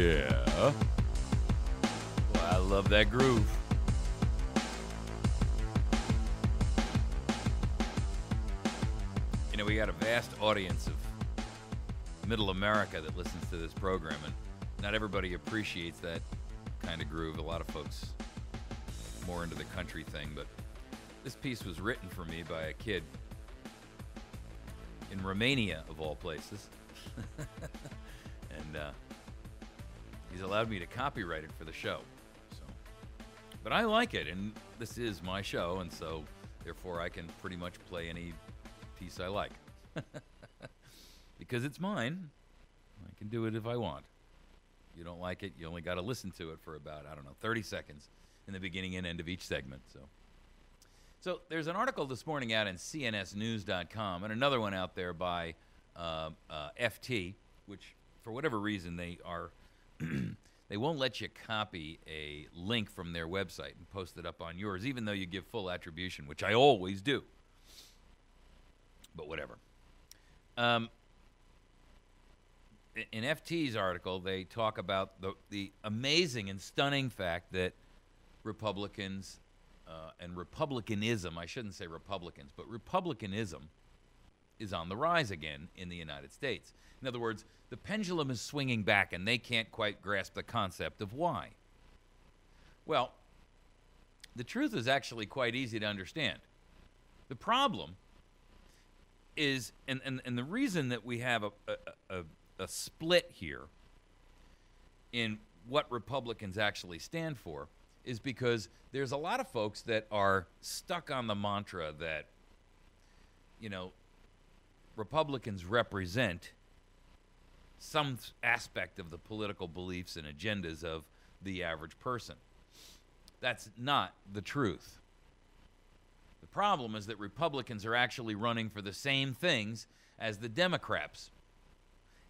Yeah. Well, I love that groove. You know, we got a vast audience of middle America that listens to this program, and not everybody appreciates that kind of groove. A lot of folks more into the country thing, but this piece was written for me by a kid in Romania, of all places. And he's allowed me to copyright it for the show. So, but I like it, and this is my show, and so therefore I can pretty much play any piece I like. Because it's mine, I can do it if I want. You don't like it, you only got to listen to it for about, 30 seconds in the beginning and end of each segment. So there's an article this morning out in cnsnews.com and another one out there by FT, which for whatever reason they won't let you copy a link from their website and post it up on yours, even though you give full attribution, which I always do. But whatever. In FT's article, they talk about the amazing and stunning fact that Republicans and republicanism, I shouldn't say Republicans, but republicanism is on the rise again in the United States. In other words, the pendulum is swinging back, and they can't quite grasp the concept of why. Well, the truth is actually quite easy to understand. The problem is, and the reason that we have a split here in what Republicans actually stand for is because there's a lot of folks that are stuck on the mantra that, Republicans represent some aspect of the political beliefs and agendas of the average person. That's not the truth. The problem is that Republicans are actually running for the same things as the democraps.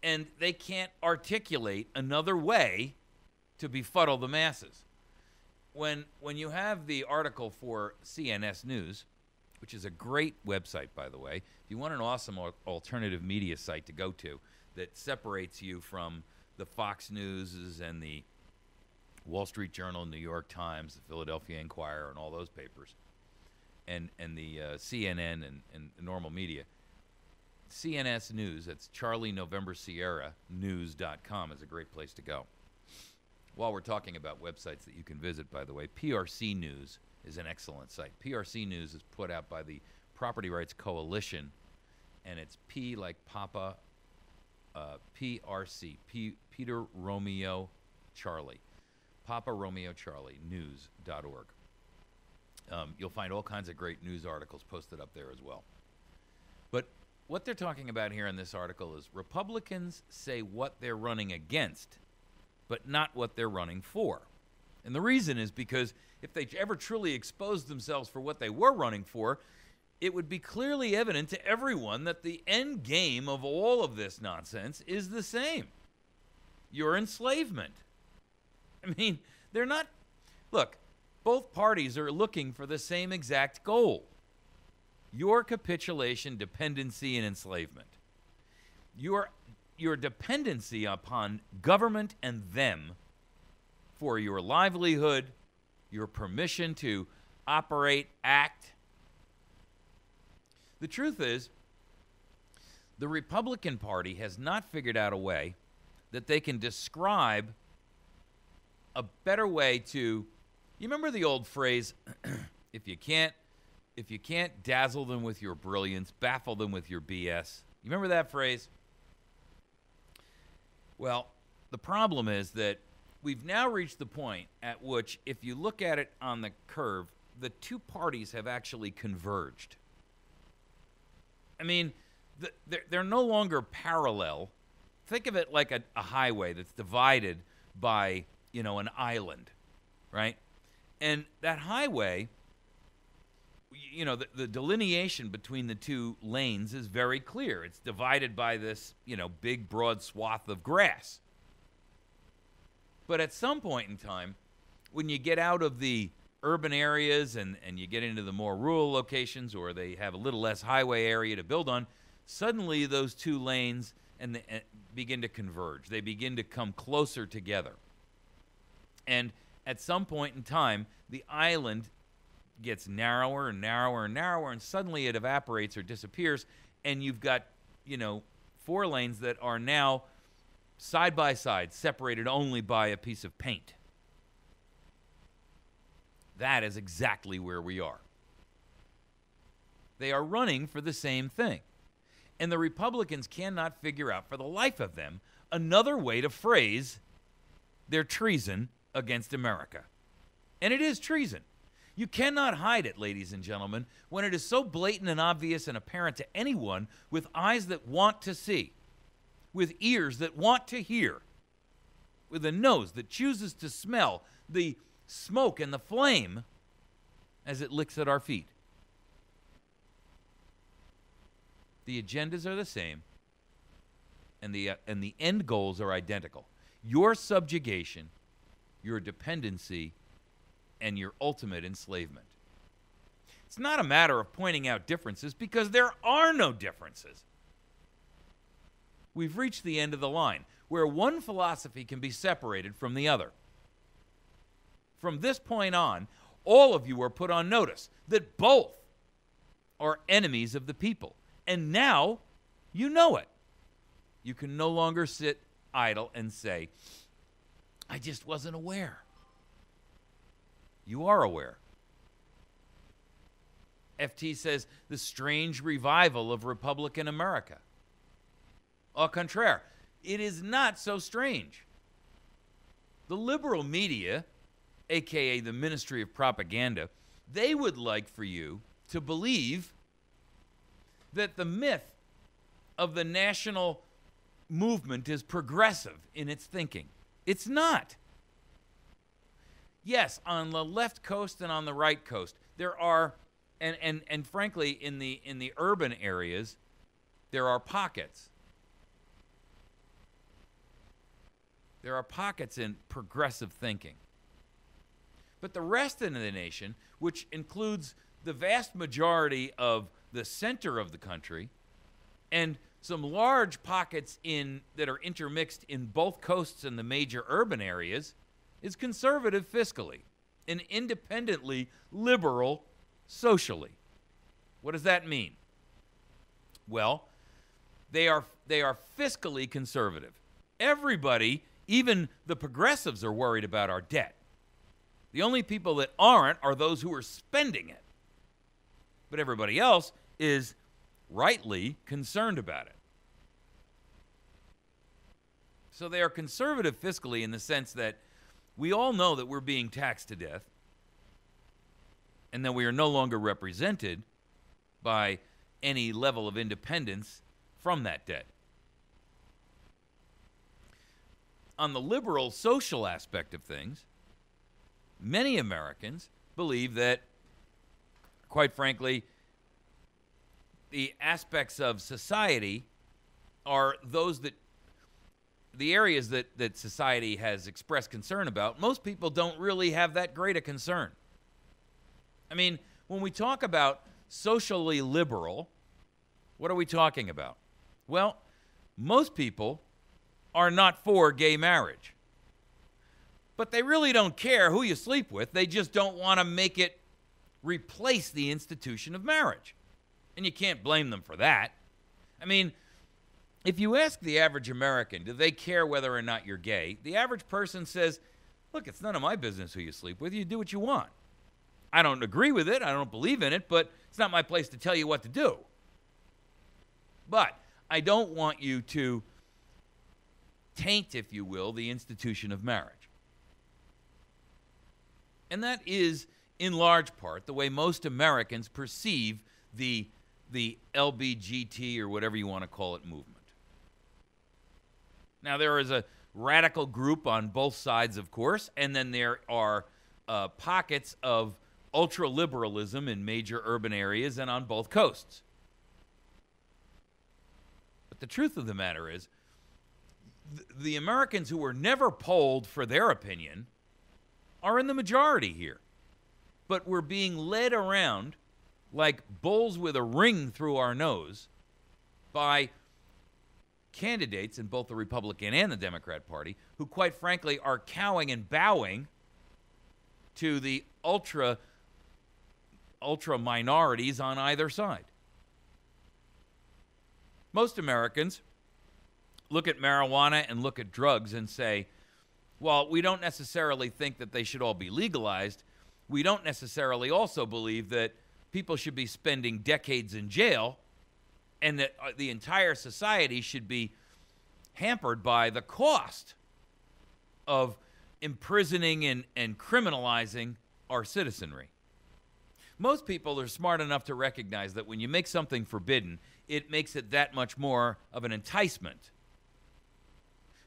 And they can't articulate another way to befuddle the masses. When you have the article for CNS News, which is a great website, by the way, if you want an awesome alternative media site to go to that separates you from the Fox Newses and the Wall Street Journal, New York Times, the Philadelphia Inquirer, and all those papers, and the CNN and normal media, CNS News, that's Charlie November Sierra News.com, is a great place to go. While we're talking about websites that you can visit, by the way, PRC News is an excellent site. PRC News is put out by the Property Rights Coalition, and it's P like Papa, PRC, Peter Romeo Charlie, Papa Romeo Charlie News.org. You'll find all kinds of great news articles posted up there as well. But what they're talking about here in this article is Republicans say what they're running against, but not what they're running for. And the reason is because if they ever truly exposed themselves for what they were running for, it would be clearly evident to everyone that the end game of all of this nonsense is the same. Your enslavement. I mean, they're not... Look, both parties are looking for the same exact goal. Your capitulation, dependency, and enslavement. Your dependency upon government and them for your livelihood, your permission to operate, act. The truth is, the Republican Party has not figured out a way that they can describe a better way to... You remember the old phrase, if you can't dazzle them with your brilliance, baffle them with your BS. You remember that phrase? Well, the problem is that we've now reached the point at which, if you look at it on the curve, the two parties have actually converged. I mean, they're no longer parallel. Think of it like a highway that's divided by, an island, right? And that highway... the delineation between the two lanes is very clear. It's divided by this, big, broad swath of grass. But at some point in time, when you get out of the urban areas and you get into the more rural locations, or they have a little less highway area to build on, suddenly those two lanes and begin to converge. They begin to come closer together. And at some point in time, the island gets narrower and narrower and narrower, and suddenly it evaporates or disappears, and you've got, 4 lanes that are now side by side, separated only by a piece of paint. That is exactly where we are. They are running for the same thing. And the Republicans cannot figure out, for the life of them, another way to phrase their treason against America. And it is treason. You cannot hide it, ladies and gentlemen, when it is so blatant and obvious and apparent to anyone with eyes that want to see, with ears that want to hear, with a nose that chooses to smell the smoke and the flame as it licks at our feet. The agendas are the same, and the end goals are identical. Your subjugation, your dependency, and your ultimate enslavement. It's not a matter of pointing out differences, because there are no differences. We've reached the end of the line, where one philosophy can be separated from the other. From this point on, all of you are put on notice that both are enemies of the people. And now you know it. You can no longer sit idle and say, I just wasn't aware. You are aware. FT says the strange revival of Republican America. Au contraire, it is not so strange. The liberal media, aka the Ministry of Propaganda, they would like for you to believe that the myth of the national movement is progressive in its thinking. It's not. Yes, on the left coast and on the right coast, there are, and frankly, in the urban areas, there are pockets. There are pockets in progressive thinking. But the rest of the nation, which includes the vast majority of the center of the country and some large pockets that are intermixed in both coasts and the major urban areas, is conservative fiscally and independently liberal socially. What does that mean? Well, they are fiscally conservative. Everybody, even the progressives, are worried about our debt. The only people that aren't are those who are spending it. But everybody else is rightly concerned about it. So they are conservative fiscally in the sense that we all know that we're being taxed to death and that we are no longer represented by any level of independence from that debt. On the liberal social aspect of things, many Americans believe that, quite frankly, the aspects of society are those that, the areas that society has expressed concern about. Most people don't really have that great a concern. I mean, when we talk about socially liberal, what are we talking about? Well, most people are not for gay marriage. But they really don't care who you sleep with. They just don't want to make it replace the institution of marriage. And you can't blame them for that. I mean, if you ask the average American, do they care whether or not you're gay? The average person says, look, it's none of my business who you sleep with. You do what you want. I don't agree with it. I don't believe in it, but it's not my place to tell you what to do. But I don't want you to taint, if you will, the institution of marriage. And that is, in large part, the way most Americans perceive the LBGT, or whatever you want to call it, movement. Now, there is a radical group on both sides, of course, and then there are pockets of ultra-liberalism in major urban areas and on both coasts. But the truth of the matter is, the Americans who were never polled for their opinion are in the majority here. But we're being led around like bulls with a ring through our nose by candidates in both the Republican and the Democrat Party who, quite frankly, are cowing and bowing to the ultra minorities on either side. Most Americans look at marijuana and look at drugs and say, well, we don't necessarily think that they should all be legalized. We don't necessarily also believe that people should be spending decades in jail and that the entire society should be hampered by the cost of imprisoning and criminalizing our citizenry. Most people are smart enough to recognize that when you make something forbidden, it makes it that much more of an enticement.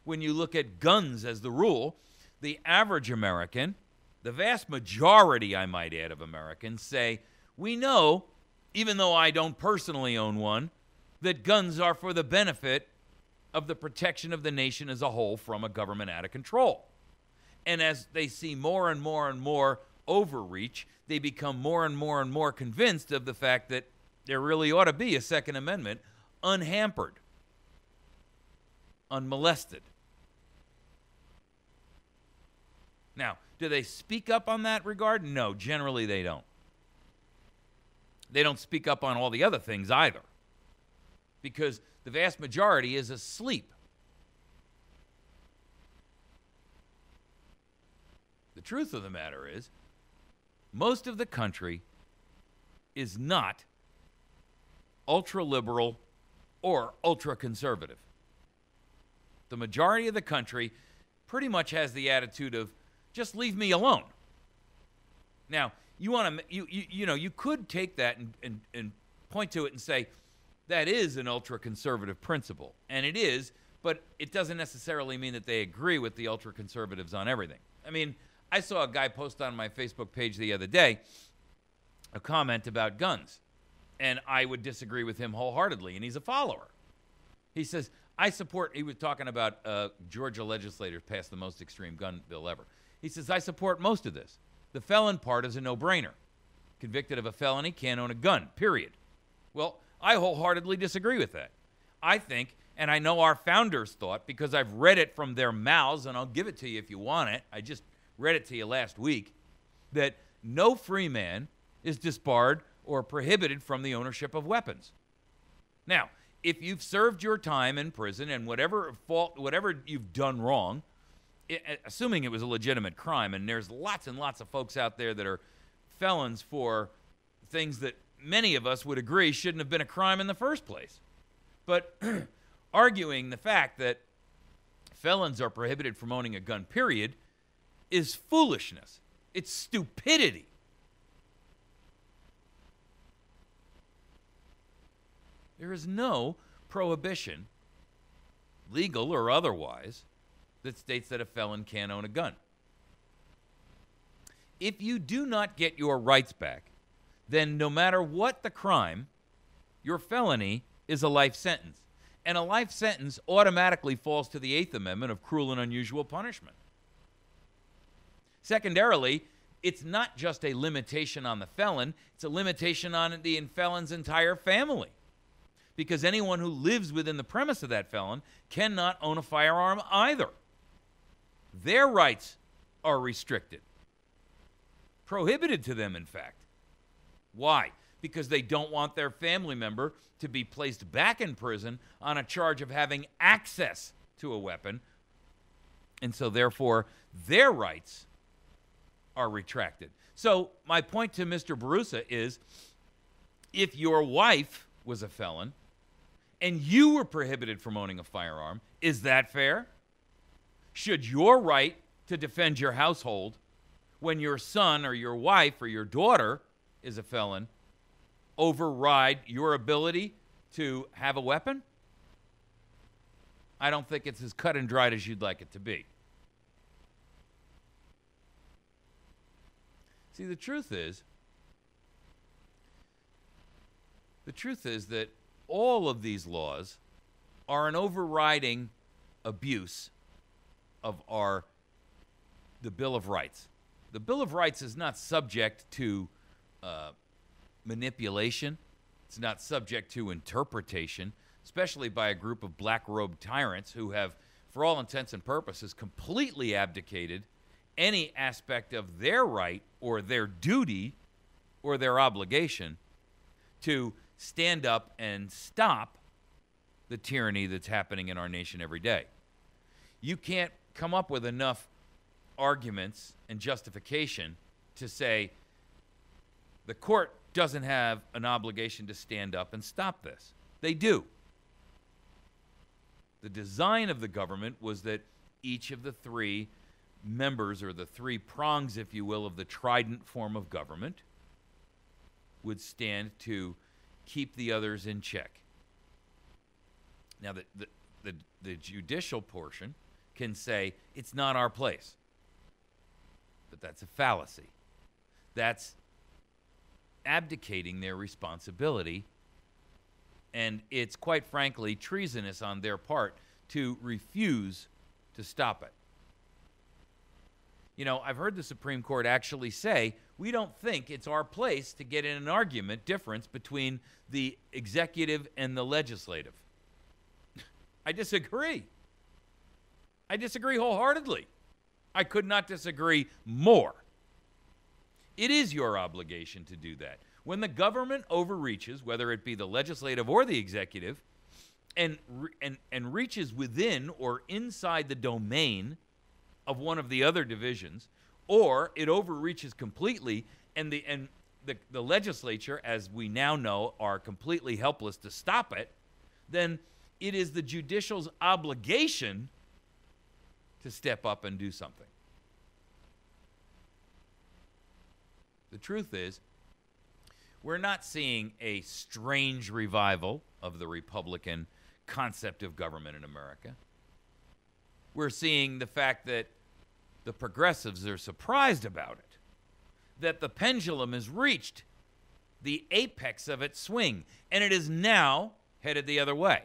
When you look at guns as the rule, the average American, the vast majority, I might add, of Americans say, we know, even though I don't personally own one, that guns are for the benefit of the protection of the nation as a whole from a government out of control. And as they see more and more and more overreach, they become more and more convinced of the fact that there really ought to be a Second Amendment unhampered, unmolested. Now, do they speak up on that regard? No, generally they don't. They don't speak up on all the other things either, because the vast majority is asleep. The truth of the matter is, most of the country is not ultra-liberal or ultra-conservative. The majority of the country pretty much has the attitude of, just leave me alone. Now, you could take that and point to it and say, that is an ultra-conservative principle. And it is, but it doesn't necessarily mean that they agree with the ultra-conservatives on everything. I mean, I saw a guy post on my Facebook page the other day a comment about guns, and I would disagree with him wholeheartedly, and he's a follower. He says, he was talking about Georgia legislators passed the most extreme gun bill ever. He says, I support most of this. The felon part is a no-brainer. Convicted of a felony, can't own a gun, period. Well, I wholeheartedly disagree with that. I think, and I know our founders thought, because I've read it from their mouths, and I'll give it to you if you want it. I just read it to you last week, that no free man is disbarred or prohibited from the ownership of weapons. Now, if you've served your time in prison and whatever you've done wrong, assuming it was a legitimate crime, and there's lots and lots of folks out there that are felons for things that many of us would agree shouldn't have been a crime in the first place. But arguing the fact that felons are prohibited from owning a gun, period, is foolishness. It's stupidity. There is no prohibition, legal or otherwise, that states that a felon can't own a gun. If you do not get your rights back, then no matter what the crime, your felony is a life sentence. And a life sentence automatically falls to the Eighth Amendment of cruel and unusual punishment. Secondarily, it's not just a limitation on the felon, it's a limitation on the felon's entire family. Because anyone who lives within the premise of that felon cannot own a firearm either. Their rights are restricted. Prohibited to them, in fact. Why? Because they don't want their family member to be placed back in prison on a charge of having access to a weapon. And so, therefore, their rights are retracted. So, my point to Mr. Barusa is, if your wife was a felon and you were prohibited from owning a firearm, is that fair? Should your right to defend your household when your son or your wife or your daughter is a felon override your ability to have a weapon? I don't think it's as cut and dried as you'd like it to be. See, the truth is that all of these laws are an overriding abuse of the Bill of Rights. The Bill of Rights is not subject to manipulation. It's not subject to interpretation. especially by a group of black-robed tyrants who have, for all intents and purposes, completely abdicated any aspect of their right or their duty or their obligation to stand up and stop the tyranny that's happening in our nation every day. You can't come up with enough arguments and justification to say the court doesn't have an obligation to stand up and stop this. They do. The design of the government was that each of the three members, or the three prongs, if you will, of the trident form of government would stand to keep the others in check. Now, the judicial portion can say it's not our place. But that's a fallacy. That's abdicating their responsibility, and it's quite frankly treasonous on their part to refuse to stop it. You know, I've heard the Supreme Court actually say, we don't think it's our place to get in an argument difference between the executive and the legislative. I disagree. I disagree wholeheartedly. I could not disagree more. It is your obligation to do that. When the government overreaches, whether it be the legislative or the executive, and reaches within or inside the domain of one of the other divisions, or it overreaches completely, and the legislature, as we now know, are completely helpless to stop it, then it is the judicial's obligation to step up and do something. The truth is, we're not seeing a strange revival of the Republican concept of government in America. We're seeing the fact that the progressives are surprised about it, that the pendulum has reached the apex of its swing, and it is now headed the other way.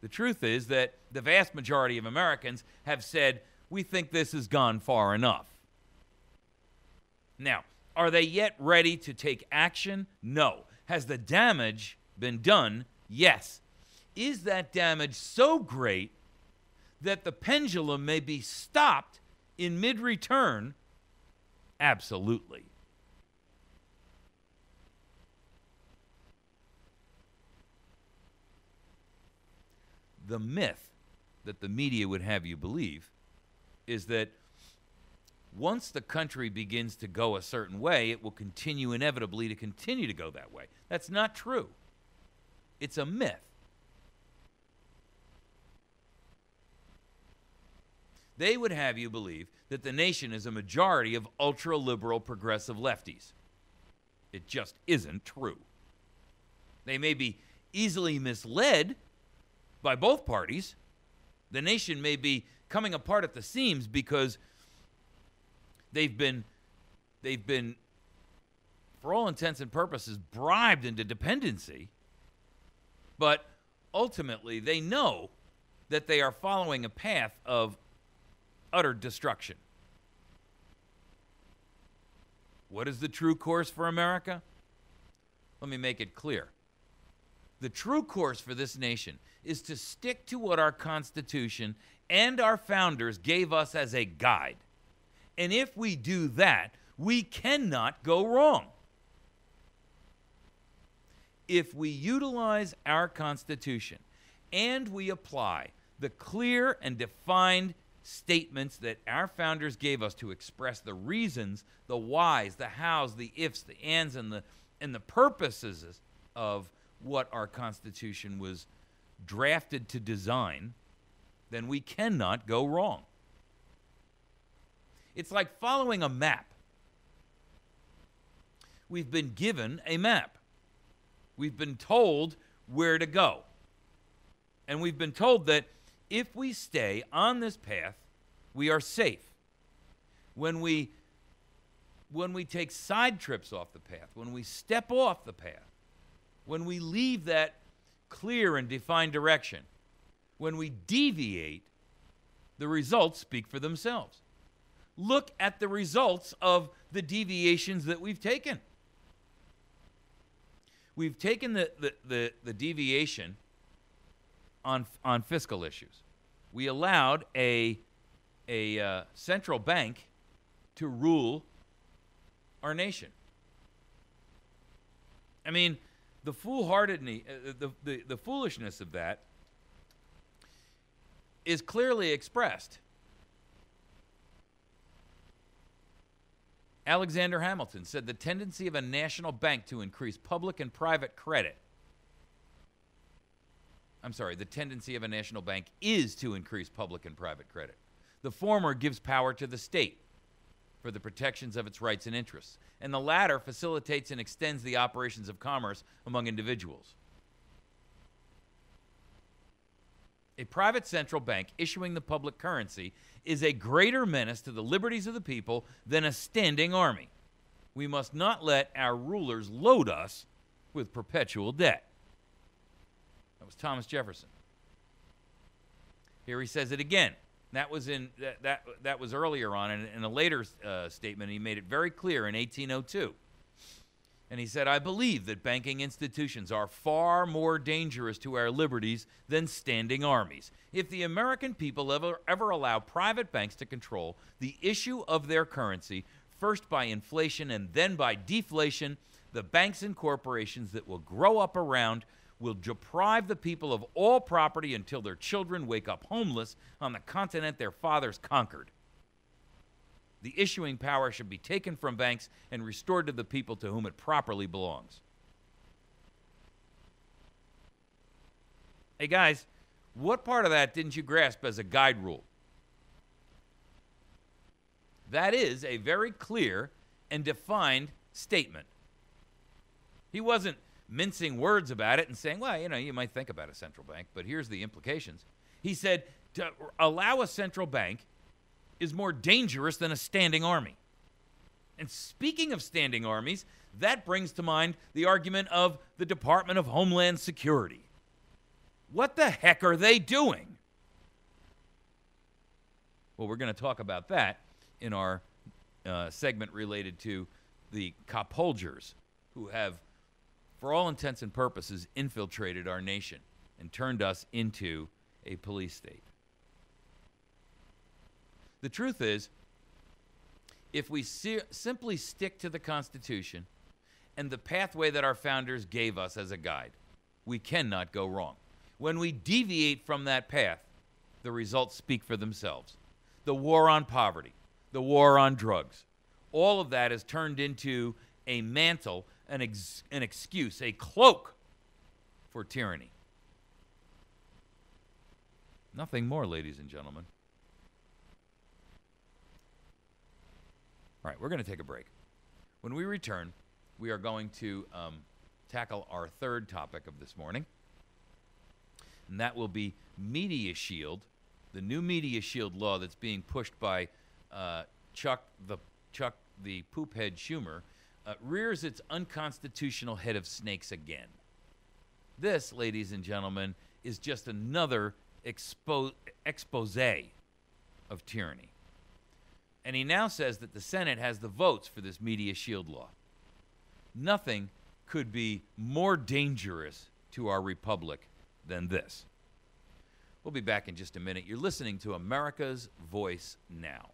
The truth is that the vast majority of Americans have said, we think this has gone far enough. Now, are they yet ready to take action? No. Has the damage been done? Yes. Is that damage so great that the pendulum may be stopped in mid-return? Absolutely. The myth that the media would have you believe is that once the country begins to go a certain way, it will continue inevitably to continue to go that way. That's not true. It's a myth. They would have you believe that the nation is a majority of ultra-liberal progressive lefties. It just isn't true. They may be easily misled by both parties. The nation may be coming apart at the seams because they've been, for all intents and purposes, bribed into dependency. But ultimately, they know that they are following a path of utter destruction. What is the true course for America? Let me make it clear. The true course for this nation is to stick to what our Constitution and our founders gave us as a guide. And if we do that, we cannot go wrong. If we utilize our Constitution and we apply the clear and defined statements that our founders gave us to express the reasons, the whys, the hows, the ifs, the ands, and the purposes of what our Constitution was drafted to design, then we cannot go wrong. It's like following a map. We've been given a map. We've been told where to go. And we've been told that if we stay on this path, we are safe. When we take side trips off the path, when we step off the path, when we leave that clear and defined direction, when we deviate, the results speak for themselves. Look at the results of the deviations that we've taken. We've taken the deviation on fiscal issues. We allowed a central bank to rule our nation. I mean, the the foolishness of that is clearly expressed. Alexander Hamilton said the tendency of a national bank to increase public and private credit. The tendency of a national bank is to increase public and private credit. The former gives power to the state for the protections of its rights and interests, and the latter facilitates and extends the operations of commerce among individuals. A private central bank issuing the public currency is a greater menace to the liberties of the people than a standing army. We must not let our rulers load us with perpetual debt. That was Thomas Jefferson. Here he says it again. That was that was earlier on in a later statement. He made it very clear in 1802. And he said, I believe that banking institutions are far more dangerous to our liberties than standing armies. If the American people ever allow private banks to control the issue of their currency, first by inflation and then by deflation, the banks and corporations that will grow up around will deprive the people of all property until their children wake up homeless on the continent their fathers conquered. The issuing power should be taken from banks and restored to the people to whom it properly belongs. Hey guys, what part of that didn't you grasp as a guide rule? That is a very clear and defined statement. He wasn't mincing words about it and saying, well, you might think about a central bank, but here's the implications. He said to allow a central bank is more dangerous than a standing army. And speaking of standing armies, that brings to mind the argument of the Department of Homeland Security. What the heck are they doing? Well, we're going to talk about that in our segment related to the copholgers who have, for all intents and purposes, infiltrated our nation and turned us into a police state. The truth is, if we simply stick to the Constitution and the pathway that our founders gave us as a guide, we cannot go wrong. When we deviate from that path, the results speak for themselves. The war on poverty, the war on drugs, all of that is turned into a mantle, an excuse, a cloak for tyranny. Nothing more, ladies and gentlemen. All right, we're going to take a break. When we return, we are going to tackle our third topic of this morning, and that will be Media Shield, the new Media Shield law that's being pushed by Chuck the poophead Schumer, rears its unconstitutional head of snakes again. This, ladies and gentlemen, is just another expose of tyranny. And he now says that the Senate has the votes for this Media Shield law. Nothing could be more dangerous to our republic than this. We'll be back in just a minute. You're listening to America's Voice Now.